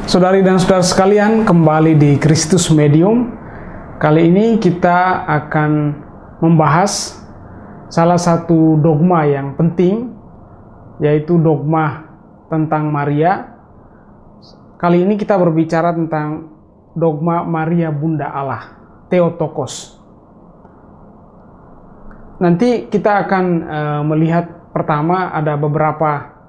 Saudari dan saudara sekalian, kembali di Kristus Medium. Kali ini kita akan membahas salah satu dogma yang penting, yaitu dogma tentang Maria. Kali ini kita berbicara tentang dogma Maria Bunda Allah, Theotokos. Nanti kita akan melihat pertama ada beberapa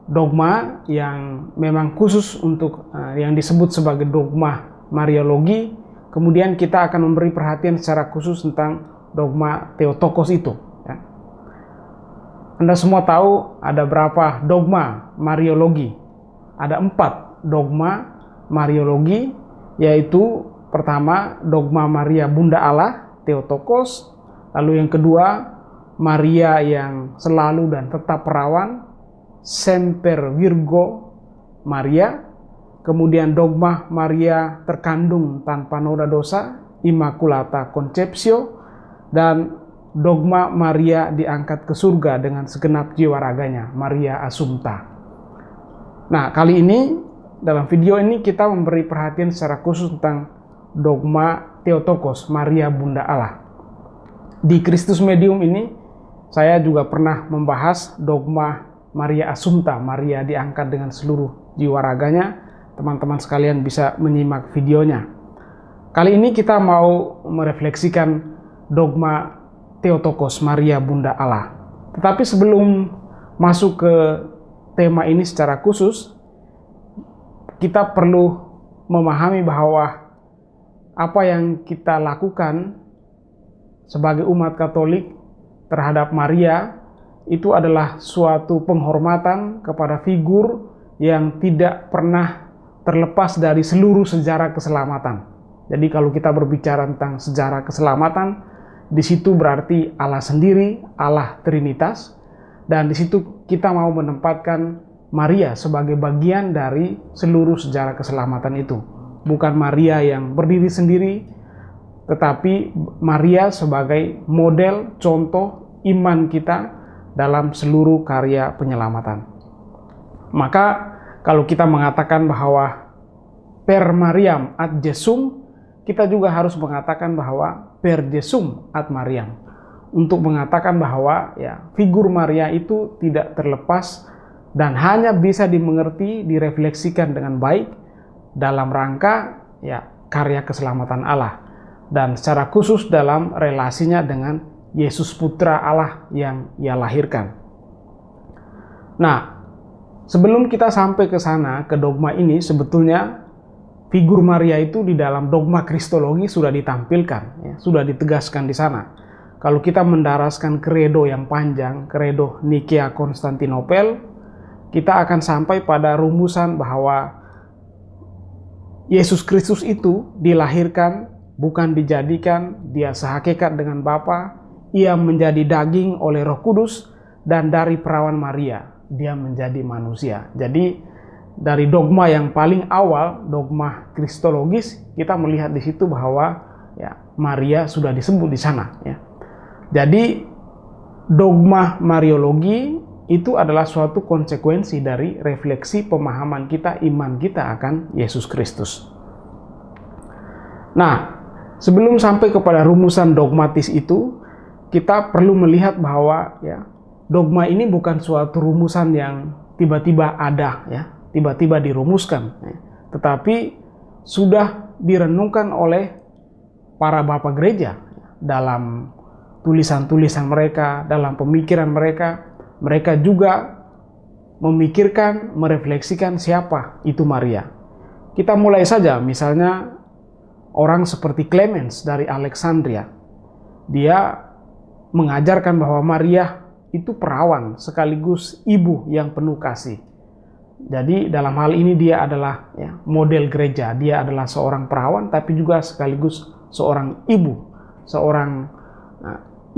dogma yang memang khusus untuk yang disebut sebagai dogma Mariologi. Kemudian kita akan memberi perhatian secara khusus tentang dogma Theotokos itu. Ya. Anda semua tahu ada berapa dogma Mariologi? Ada 4 dogma Mariologi, yaitu pertama dogma Maria Bunda Allah, Theotokos. Lalu yang kedua, Maria yang selalu dan tetap perawan, Semper Virgo Maria. Kemudian dogma Maria terkandung tanpa noda dosa, Immaculata Conceptio. Dan dogma Maria diangkat ke surga dengan segenap jiwa raganya, Maria Assumpta. Nah, kali ini dalam video ini kita memberi perhatian secara khusus tentang dogma Theotokos, Maria Bunda Allah. Di Kristus Medium ini saya juga pernah membahas dogma Maria Assumpta, Maria diangkat dengan seluruh jiwa raganya. Teman-teman sekalian bisa menyimak videonya. Kali ini kita mau merefleksikan dogma Theotokos, Maria Bunda Allah. Tetapi sebelum masuk ke tema ini secara khusus, kita perlu memahami bahwa apa yang kita lakukan sebagai umat Katolik terhadap Maria itu adalah suatu penghormatan kepada figur yang tidak pernah terlepas dari seluruh sejarah keselamatan. Jadi kalau kita berbicara tentang sejarah keselamatan, di situ berarti Allah sendiri, Allah Trinitas, dan di situ kita mau menempatkan Maria sebagai bagian dari seluruh sejarah keselamatan itu. Bukan Maria yang berdiri sendiri, tetapi Maria sebagai model, contoh iman kita dalam seluruh karya penyelamatan. Maka kalau kita mengatakan bahwa per Mariam ad Jesum, kita juga harus mengatakan bahwa per Jesum ad Mariam, untuk mengatakan bahwa ya, figur Maria itu tidak terlepas dan hanya bisa dimengerti, direfleksikan dengan baik dalam rangka ya, karya keselamatan Allah, dan secara khusus dalam relasinya dengan Yesus Putra Allah yang Ia lahirkan. Nah, sebelum kita sampai ke sana, ke dogma ini, sebetulnya figur Maria itu di dalam dogma Kristologi sudah ditampilkan, ya, sudah ditegaskan di sana. Kalau kita mendaraskan kredo yang panjang, kredo Nikea Konstantinopel, kita akan sampai pada rumusan bahwa Yesus Kristus itu dilahirkan, bukan dijadikan, dia sehakikat dengan Bapa. Ia menjadi daging oleh Roh Kudus, dan dari perawan Maria dia menjadi manusia. Jadi dari dogma yang paling awal, dogma kristologis, kita melihat di situ bahwa ya, Maria sudah disebut di sana. Ya. Jadi dogma Mariologi itu adalah suatu konsekuensi dari refleksi pemahaman kita, iman kita akan Yesus Kristus. Nah, sebelum sampai kepada rumusan dogmatis itu, kita perlu melihat bahwa ya, dogma ini bukan suatu rumusan yang tiba-tiba ada, ya, tiba-tiba dirumuskan, ya, tetapi sudah direnungkan oleh para bapak gereja ya, dalam tulisan-tulisan mereka, dalam pemikiran mereka. Mereka juga memikirkan, merefleksikan siapa itu Maria. Kita mulai saja, misalnya orang seperti Clemens dari Alexandria. Dia mengajarkan bahwa Maria itu perawan sekaligus ibu yang penuh kasih. Jadi dalam hal ini dia adalah ya, model gereja. Dia adalah seorang perawan tapi juga sekaligus seorang ibu. Seorang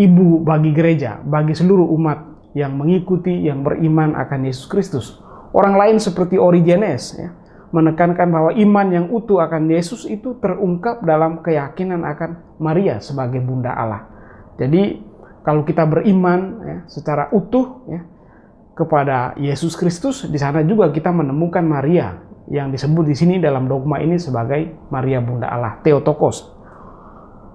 ibu bagi gereja, bagi seluruh umat yang mengikuti, yang beriman akan Yesus Kristus. Orang lain seperti Origenes ya, menekankan bahwa iman yang utuh akan Yesus itu terungkap dalam keyakinan akan Maria sebagai Bunda Allah. Jadi kalau kita beriman ya, secara utuh ya, kepada Yesus Kristus, di sana juga kita menemukan Maria yang disebut di sini dalam dogma ini sebagai Maria Bunda Allah, Theotokos.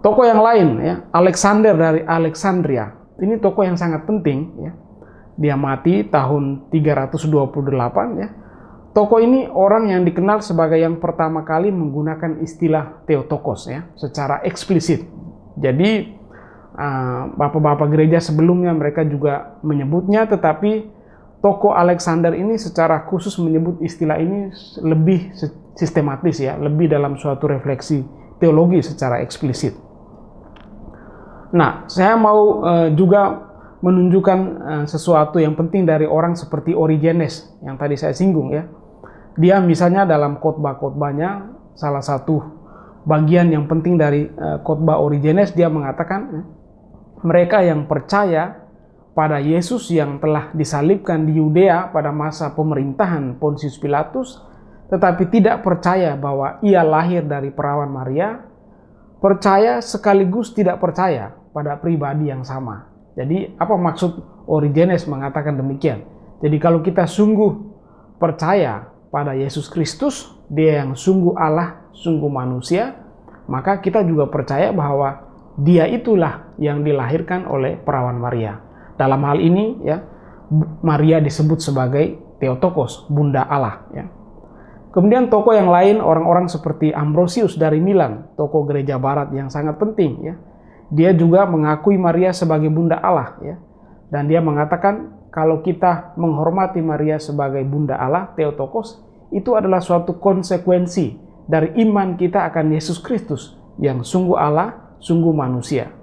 Tokoh yang lain ya, Alexander dari Alexandria. Ini tokoh yang sangat penting ya. Dia mati tahun 328 ya. Tokoh ini orang yang dikenal sebagai yang pertama kali menggunakan istilah Theotokos ya, secara eksplisit. Jadi bapak-bapak gereja sebelumnya mereka juga menyebutnya, tetapi tokoh Alexander ini secara khusus menyebut istilah ini lebih sistematis ya, lebih dalam suatu refleksi teologi secara eksplisit. Nah, saya mau juga menunjukkan sesuatu yang penting dari orang seperti Origenes yang tadi saya singgung ya. Dia misalnya dalam khotbah-khotbahnya, salah satu bagian yang penting dari khotbah Origenes, dia mengatakan mereka yang percaya pada Yesus yang telah disalibkan di Yudea pada masa pemerintahan Pontius Pilatus, tetapi tidak percaya bahwa ia lahir dari perawan Maria, percaya sekaligus tidak percaya pada pribadi yang sama. Jadi apa maksud Origenes mengatakan demikian? Jadi kalau kita sungguh percaya pada Yesus Kristus, dia yang sungguh Allah, sungguh manusia, maka kita juga percaya bahwa dia itulah yang dilahirkan oleh perawan Maria. Dalam hal ini ya, Maria disebut sebagai Theotokos, Bunda Allah ya. Kemudian tokoh yang lain, orang-orang seperti Ambrosius dari Milan, tokoh gereja barat yang sangat penting ya. Dia juga mengakui Maria sebagai Bunda Allah ya. Dan dia mengatakan kalau kita menghormati Maria sebagai Bunda Allah, Theotokos, itu adalah suatu konsekuensi dari iman kita akan Yesus Kristus yang sungguh Allah, sungguh manusia.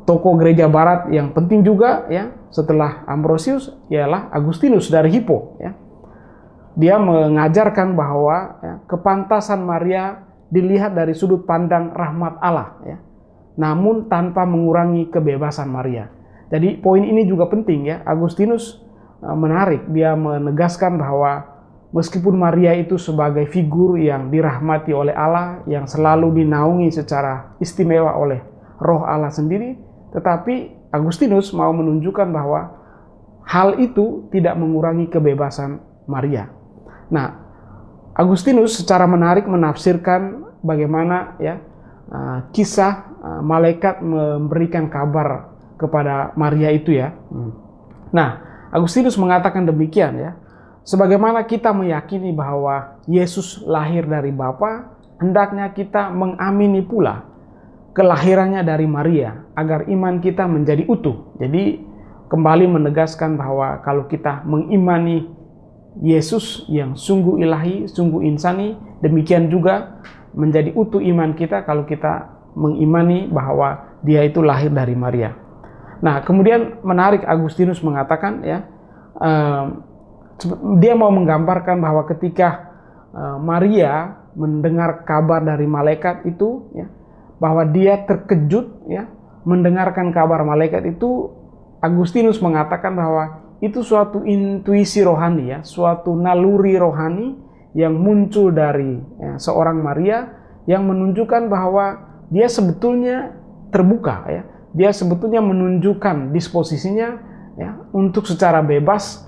Tokoh gereja barat yang penting juga ya, setelah Ambrosius ialah Agustinus dari Hippo ya. Dia mengajarkan bahwa ya, kepantasan Maria dilihat dari sudut pandang rahmat Allah ya, namun tanpa mengurangi kebebasan Maria. Jadi poin ini juga penting ya. Agustinus menarik, dia menegaskan bahwa meskipun Maria itu sebagai figur yang dirahmati oleh Allah, yang selalu dinaungi secara istimewa oleh Roh Allah sendiri, tetapi Agustinus mau menunjukkan bahwa hal itu tidak mengurangi kebebasan Maria. Nah, Agustinus secara menarik menafsirkan bagaimana ya kisah malaikat memberikan kabar kepada Maria itu ya. Nah, Agustinus mengatakan demikian ya. Sebagaimana kita meyakini bahwa Yesus lahir dari Bapa, hendaknya kita mengamini pula kelahirannya dari Maria agar iman kita menjadi utuh. Jadi kembali menegaskan bahwa kalau kita mengimani Yesus yang sungguh ilahi, sungguh insani, demikian juga menjadi utuh iman kita kalau kita mengimani bahwa dia itu lahir dari Maria. Nah, kemudian menarik, Agustinus mengatakan ya, dia mau menggambarkan bahwa ketika Maria mendengar kabar dari malaikat itu ya, bahwa dia terkejut ya mendengarkan kabar malaikat itu. Agustinus mengatakan bahwa itu suatu intuisi rohani ya, suatu naluri rohani yang muncul dari ya, seorang Maria yang menunjukkan bahwa dia sebetulnya terbuka ya. Dia sebetulnya menunjukkan disposisinya ya untuk secara bebas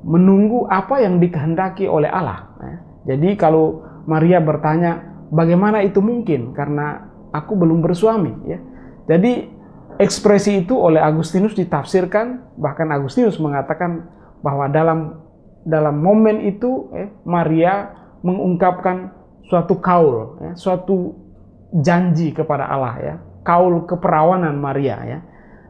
menunggu apa yang dikehendaki oleh Allah ya. Jadi kalau Maria bertanya, bagaimana itu mungkin karena aku belum bersuami ya. Jadi ekspresi itu oleh Agustinus ditafsirkan, bahkan Agustinus mengatakan bahwa dalam momen itu Maria mengungkapkan suatu kaul ya, suatu janji kepada Allah ya, kaul keperawanan Maria ya.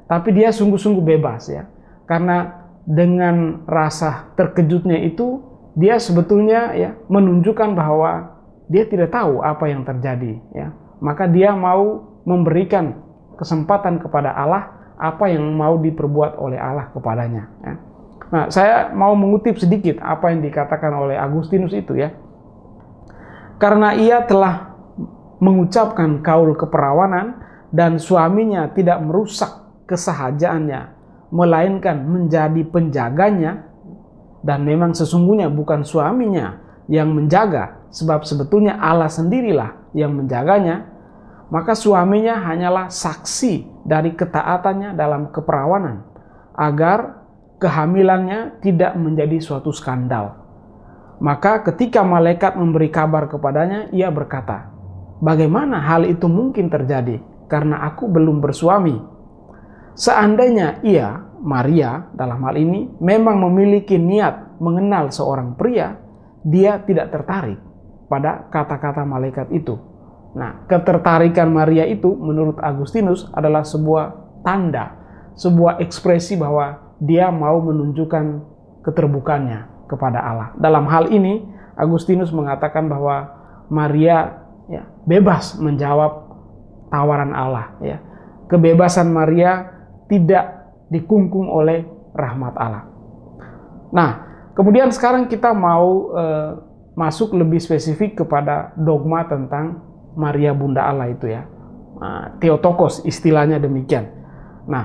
Tapi dia sungguh-sungguh bebas ya. Karena dengan rasa terkejutnya itu dia sebetulnya ya menunjukkan bahwa dia tidak tahu apa yang terjadi ya. Maka dia mau memberikan kesempatan kepada Allah apa yang mau diperbuat oleh Allah kepadanya ya. Nah, saya mau mengutip sedikit apa yang dikatakan oleh Agustinus itu ya. Karena ia telah mengucapkan kaul keperawanan dan suaminya tidak merusak kesahajaannya, melainkan menjadi penjaganya, dan memang sesungguhnya bukan suaminya yang menjaga, sebab sebetulnya Allah sendirilah yang menjaganya, maka suaminya hanyalah saksi dari ketaatannya dalam keperawanan, agar kehamilannya tidak menjadi suatu skandal. Maka ketika malaikat memberi kabar kepadanya, ia berkata, "Bagaimana hal itu mungkin terjadi? Karena aku belum bersuami." Seandainya ia, Maria dalam hal ini, memang memiliki niat mengenal seorang pria, dia tidak tertarik pada kata-kata malaikat itu. Nah, ketertarikan Maria itu menurut Agustinus adalah sebuah tanda, sebuah ekspresi bahwa dia mau menunjukkan keterbukaannya kepada Allah. Dalam hal ini, Agustinus mengatakan bahwa Maria bebas menjawab tawaran Allah. Kebebasan Maria tidak dikungkung oleh rahmat Allah. Nah, kemudian sekarang kita mau masuk lebih spesifik kepada dogma tentang Maria Bunda Allah itu ya. Theotokos istilahnya demikian. Nah,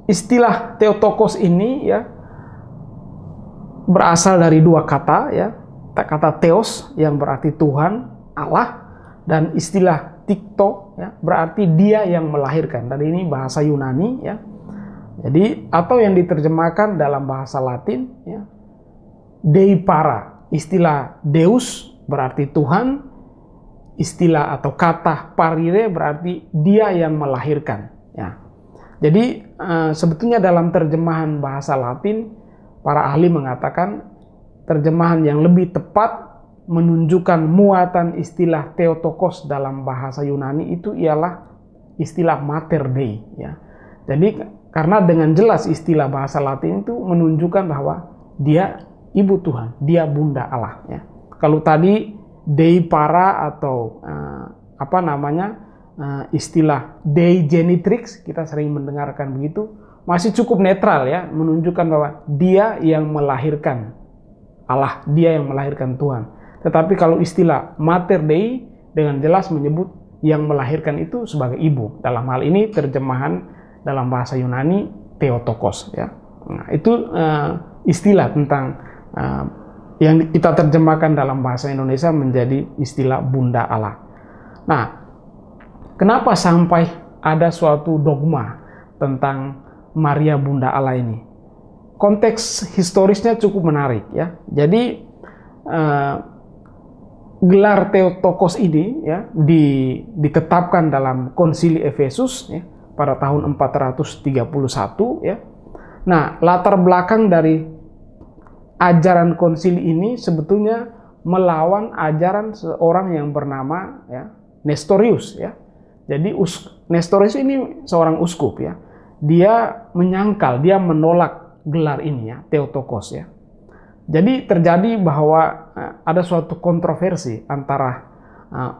istilah Theotokos ini ya berasal dari dua kata ya. Kata Theos yang berarti Tuhan, Allah, dan istilah Tikto ya berarti dia yang melahirkan. Dan ini bahasa Yunani ya. Jadi atau yang diterjemahkan dalam bahasa Latin ya, Dei para. Istilah Deus berarti Tuhan, istilah atau kata parire berarti dia yang melahirkan ya. Jadi sebetulnya dalam terjemahan bahasa Latin, para ahli mengatakan terjemahan yang lebih tepat menunjukkan muatan istilah Theotokos dalam bahasa Yunani itu ialah istilah Mater Dei ya. Jadi karena dengan jelas istilah bahasa Latin itu menunjukkan bahwa dia ibu Tuhan, dia Bunda Allah ya. Kalau tadi Dei para atau istilah Dei genitrix, kita sering mendengarkan begitu, masih cukup netral ya, menunjukkan bahwa dia yang melahirkan Allah, dia yang melahirkan Tuhan. Tetapi kalau istilah Mater Dei dengan jelas menyebut yang melahirkan itu sebagai ibu. Dalam hal ini terjemahan dalam bahasa Yunani Theotokos ya. Nah, itu istilah tentang yang kita terjemahkan dalam bahasa Indonesia menjadi istilah Bunda Allah. Nah, kenapa sampai ada suatu dogma tentang Maria Bunda Allah ini? Konteks historisnya cukup menarik ya. Jadi gelar Theotokos ini ya ditetapkan dalam Konsili Efesus ya, pada tahun 431 ya. Nah, latar belakang dari ajaran konsili ini sebetulnya melawan ajaran seorang yang bernama ya, Nestorius ya. Jadi Nestorius ini seorang uskup ya. Dia menyangkal, dia menolak gelar ini ya, Theotokos ya. Jadi terjadi bahwa ada suatu kontroversi antara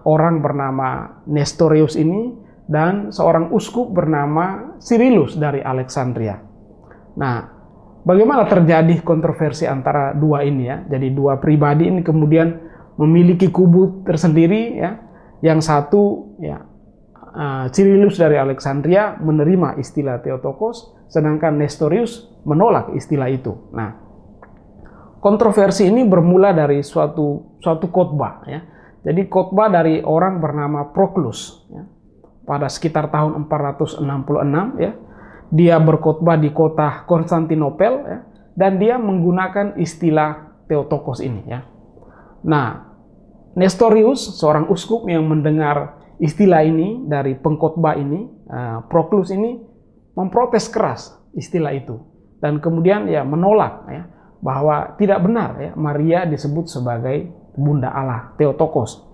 orang bernama Nestorius ini dan seorang uskup bernama Cyrillus dari Alexandria. Nah, bagaimana terjadi kontroversi antara dua ini ya? Jadi dua pribadi ini kemudian memiliki kubu tersendiri ya. Yang satu ya Cyrillus dari Alexandria menerima istilah Theotokos, sedangkan Nestorius menolak istilah itu. Nah, kontroversi ini bermula dari suatu khotbah ya. Jadi khotbah dari orang bernama Proclus ya. Pada sekitar tahun 466 ya. Dia berkhotbah di kota Konstantinopel ya, dan dia menggunakan istilah Theotokos ini ya. Nah, Nestorius, seorang uskup yang mendengar istilah ini dari pengkhotbah ini, Proclus ini memprotes keras istilah itu dan kemudian ya menolak ya bahwa tidak benar ya Maria disebut sebagai Bunda Allah, Theotokos.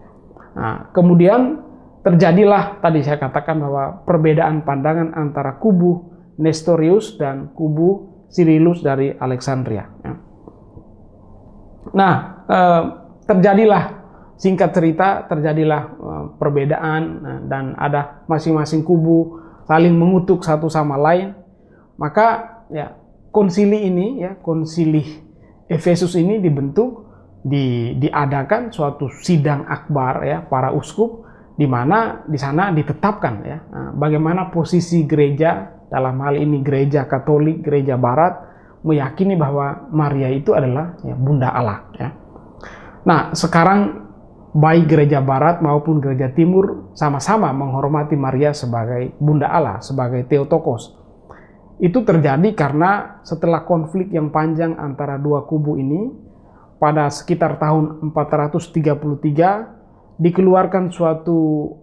Nah, kemudian terjadilah tadi saya katakan bahwa perbedaan pandangan antara kubu Nestorius dan kubu Cyrillus dari Alexandria. Nah, terjadilah singkat cerita terjadilah perbedaan dan ada masing-masing kubu saling mengutuk satu sama lain. Maka ya konsili ini ya konsili Efesus ini dibentuk, diadakan suatu sidang akbar ya para uskup, di mana di sana ditetapkan ya bagaimana posisi gereja. Dalam hal ini gereja Katolik, gereja Barat meyakini bahwa Maria itu adalah ya, Bunda Allah ya. Nah, sekarang baik gereja Barat maupun gereja Timur sama-sama menghormati Maria sebagai Bunda Allah, sebagai Theotokos. Itu terjadi karena setelah konflik yang panjang antara dua kubu ini, pada sekitar tahun 433 dikeluarkan suatu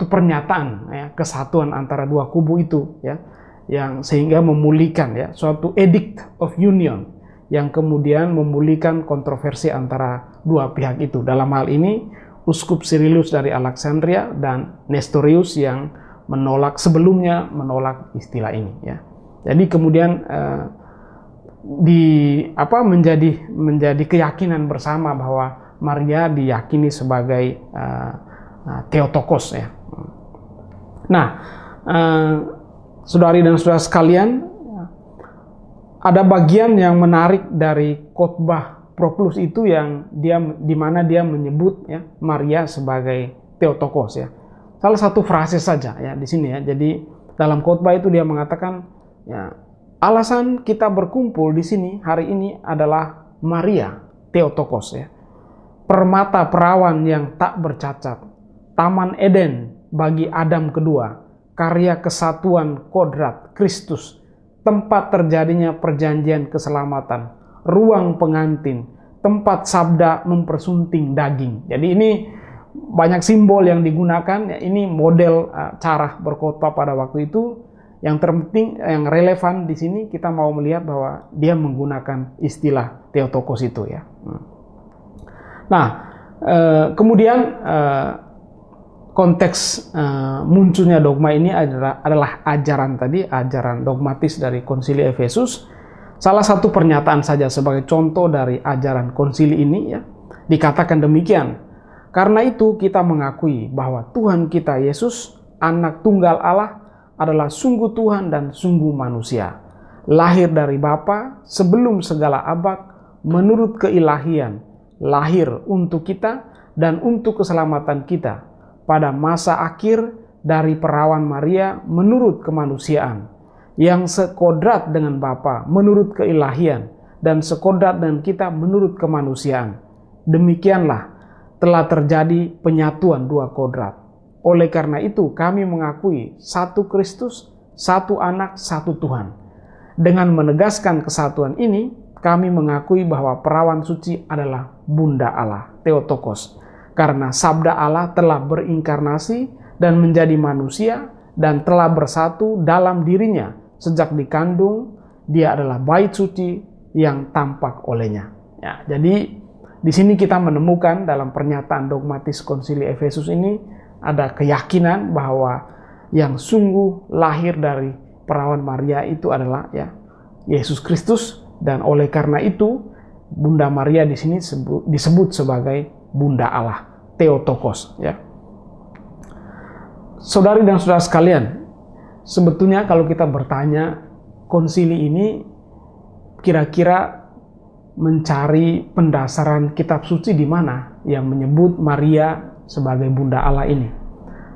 pernyataan ya, kesatuan antara dua kubu itu ya, yang sehingga memulihkan ya suatu edict of union yang kemudian memulihkan kontroversi antara dua pihak itu. Dalam hal ini Uskup Cyrillus dari Alexandria dan Nestorius yang sebelumnya menolak istilah ini ya. Jadi kemudian menjadi keyakinan bersama bahwa Maria diyakini sebagai Theotokos ya. Nah, saudari dan saudara sekalian, ada bagian yang menarik dari khotbah Proculus itu yang di mana dia menyebut ya Maria sebagai Theotokos ya. Salah satu frase saja ya di sini ya. Jadi dalam khotbah itu dia mengatakan ya, alasan kita berkumpul di sini hari ini adalah Maria Theotokos ya. Permata perawan yang tak bercacat, Taman Eden bagi Adam kedua, karya kesatuan kodrat Kristus, tempat terjadinya perjanjian keselamatan, ruang pengantin, tempat sabda mempersunting daging. Jadi ini banyak simbol yang digunakan, ini model cara berkhotbah pada waktu itu. Yang terpenting, yang relevan di sini kita mau melihat bahwa dia menggunakan istilah Theotokos itu ya. Nah, kemudian konteks munculnya dogma ini adalah ajaran dogmatis dari Konsili Efesus. Salah satu pernyataan saja sebagai contoh dari ajaran konsili ini ya, dikatakan demikian. Karena itu kita mengakui bahwa Tuhan kita Yesus, anak tunggal Allah, adalah sungguh Tuhan dan sungguh manusia. Lahir dari Bapa sebelum segala abad menurut keilahian, lahir untuk kita dan untuk keselamatan kita. Pada masa akhir dari perawan Maria menurut kemanusiaan, yang sekodrat dengan Bapa menurut keilahian dan sekodrat dengan kita menurut kemanusiaan. Demikianlah telah terjadi penyatuan dua kodrat. Oleh karena itu kami mengakui satu Kristus, satu anak, satu Tuhan. Dengan menegaskan kesatuan ini, kami mengakui bahwa perawan suci adalah Bunda Allah, Theotokos. Karena sabda Allah telah berinkarnasi dan menjadi manusia dan telah bersatu dalam dirinya sejak dikandung. Dia adalah bait suci yang tampak olehnya. Ya, jadi di sini kita menemukan dalam pernyataan dogmatis Konsili Efesus ini ada keyakinan bahwa yang sungguh lahir dari perawan Maria itu adalah ya Yesus Kristus, dan oleh karena itu Bunda Maria di sini disebut sebagai Bunda Allah, Theotokos ya. Saudari dan saudara sekalian, sebetulnya kalau kita bertanya konsili ini kira-kira mencari pendasaran kitab suci di mana yang menyebut Maria sebagai Bunda Allah ini.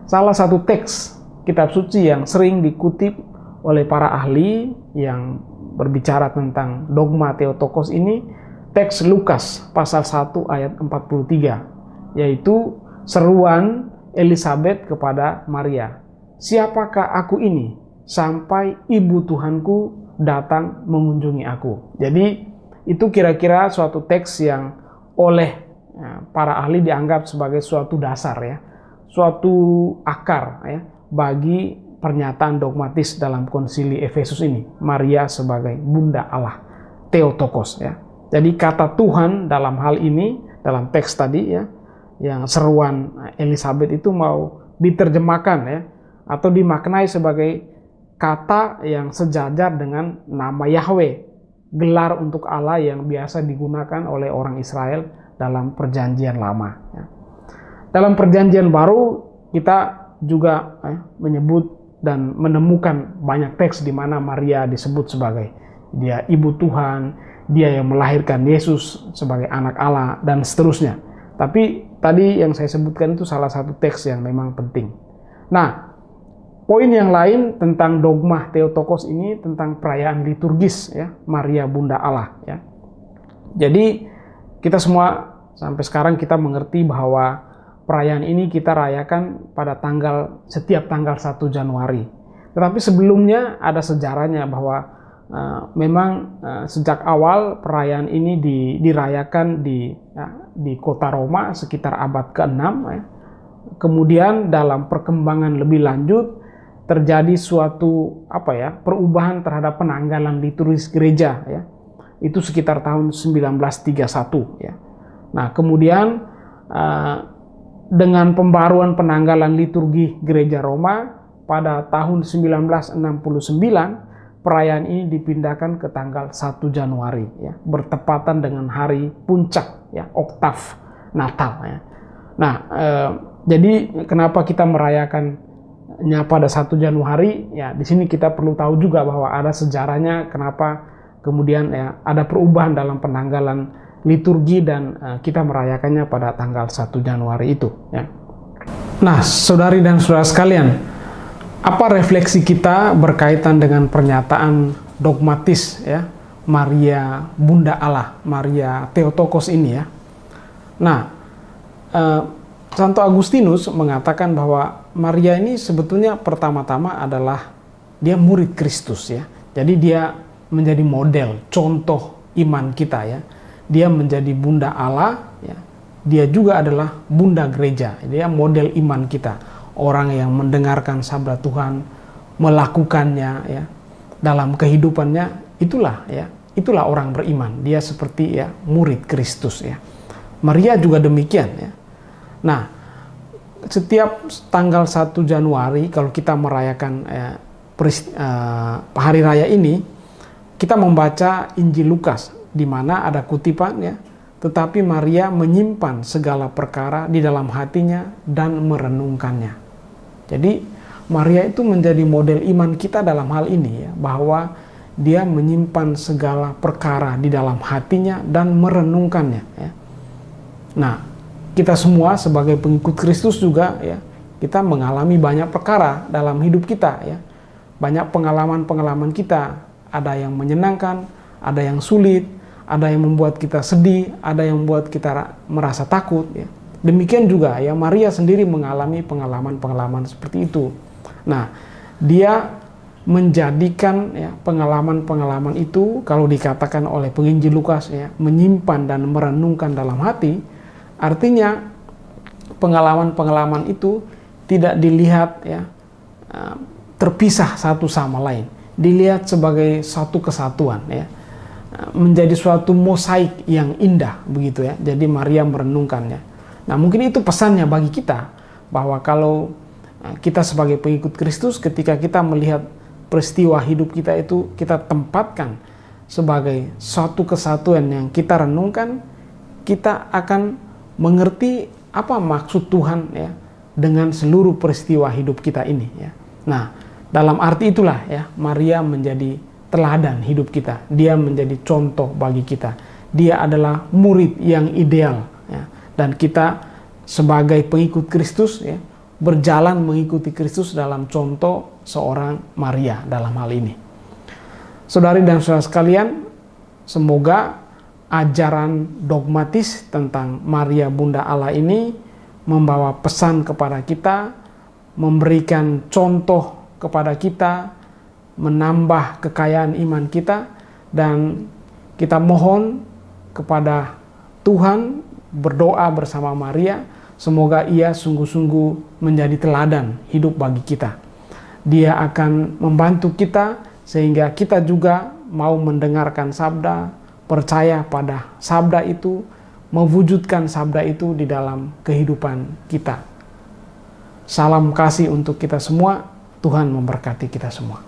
Salah satu teks kitab suci yang sering dikutip oleh para ahli yang berbicara tentang dogma Theotokos ini, teks Lukas pasal 1 ayat 43, yaitu seruan Elizabeth kepada Maria. Siapakah aku ini sampai ibu Tuhanku datang mengunjungi aku? Jadi itu kira-kira suatu teks yang oleh para ahli dianggap sebagai suatu dasar ya, suatu akar ya bagi pernyataan dogmatis dalam Konsili Efesus ini, Maria sebagai Bunda Allah, Theotokos ya. Jadi kata Tuhan dalam hal ini, dalam teks tadi ya, yang seruan Elizabeth itu mau diterjemahkan ya, atau dimaknai sebagai kata yang sejajar dengan nama Yahweh, gelar untuk Allah yang biasa digunakan oleh orang Israel dalam perjanjian lama ya. Dalam perjanjian baru kita juga menyebut dan menemukan banyak teks di mana Maria disebut sebagai dia ibu Tuhan, dia yang melahirkan Yesus sebagai anak Allah, dan seterusnya. Tapi tadi yang saya sebutkan itu salah satu teks yang memang penting. Nah, poin yang lain tentang dogma Theotokos ini tentang perayaan liturgis ya, Maria Bunda Allah ya. Jadi kita semua sampai sekarang kita mengerti bahwa perayaan ini kita rayakan pada setiap tanggal 1 Januari. Tetapi sebelumnya ada sejarahnya bahwa memang sejak awal perayaan ini dirayakan di kota Roma sekitar abad ke-6 ya. Kemudian dalam perkembangan lebih lanjut terjadi suatu perubahan terhadap penanggalan liturgis gereja ya. Itu sekitar tahun 1931 ya. Nah, kemudian dengan pembaruan penanggalan liturgi gereja Roma pada tahun 1969, perayaan ini dipindahkan ke tanggal 1 Januari ya, bertepatan dengan hari puncak ya, oktav Natal ya. Nah, jadi kenapa kita merayakannya pada 1 Januari? Ya, di sini kita perlu tahu juga bahwa ada sejarahnya kenapa kemudian ya ada perubahan dalam penanggalan liturgi dan kita merayakannya pada tanggal 1 Januari itu ya. Nah, saudari dan saudara sekalian, apa refleksi kita berkaitan dengan pernyataan dogmatis ya Maria Bunda Allah, Maria Theotokos ini ya. Nah, Santo Agustinus mengatakan bahwa Maria ini sebetulnya pertama-tama adalah dia murid Kristus ya. Jadi dia menjadi model, contoh iman kita ya. Dia menjadi Bunda Allah ya. Dia juga adalah Bunda Gereja. Dia model iman kita. Orang yang mendengarkan sabda Tuhan, melakukannya ya dalam kehidupannya, itulah orang beriman. Dia seperti ya murid Kristus ya. Maria juga demikian ya. Nah, setiap tanggal 1 Januari kalau kita merayakan hari raya ini, kita membaca Injil Lukas di mana ada kutipan ya, tetapi Maria menyimpan segala perkara di dalam hatinya dan merenungkannya. Jadi Maria itu menjadi model iman kita dalam hal ini ya, bahwa dia menyimpan segala perkara di dalam hatinya dan merenungkannya ya. Nah, kita semua sebagai pengikut Kristus juga ya, kita mengalami banyak perkara dalam hidup kita ya. Banyak pengalaman-pengalaman kita, ada yang menyenangkan, ada yang sulit, ada yang membuat kita sedih, ada yang membuat kita merasa takut ya. Demikian juga ya Maria sendiri mengalami pengalaman-pengalaman seperti itu. Nah, dia menjadikan ya pengalaman-pengalaman itu, kalau dikatakan oleh penginjil Lukas ya, menyimpan dan merenungkan dalam hati. Artinya pengalaman-pengalaman itu tidak dilihat ya terpisah satu sama lain, dilihat sebagai satu kesatuan ya, menjadi suatu mosaik yang indah begitu ya. Jadi Maria merenungkannya. Nah, mungkin itu pesannya bagi kita, bahwa kalau kita sebagai pengikut Kristus, ketika kita melihat peristiwa hidup kita itu, kita tempatkan sebagai suatu kesatuan yang kita renungkan, kita akan mengerti apa maksud Tuhan ya dengan seluruh peristiwa hidup kita ini ya. Nah, dalam arti itulah ya Maria menjadi teladan hidup kita. Dia menjadi contoh bagi kita. Dia adalah murid yang ideal ya. Dan kita sebagai pengikut Kristus ya, berjalan mengikuti Kristus dalam contoh seorang Maria dalam hal ini. Saudari dan saudara sekalian, semoga ajaran dogmatis tentang Maria Bunda Allah ini membawa pesan kepada kita, memberikan contoh kepada kita, menambah kekayaan iman kita, dan kita mohon kepada Tuhan, berdoa bersama Maria, semoga ia sungguh-sungguh menjadi teladan hidup bagi kita. Dia akan membantu kita sehingga kita juga mau mendengarkan sabda, percaya pada sabda itu, mewujudkan sabda itu di dalam kehidupan kita. Salam kasih untuk kita semua. Tuhan memberkati kita semua.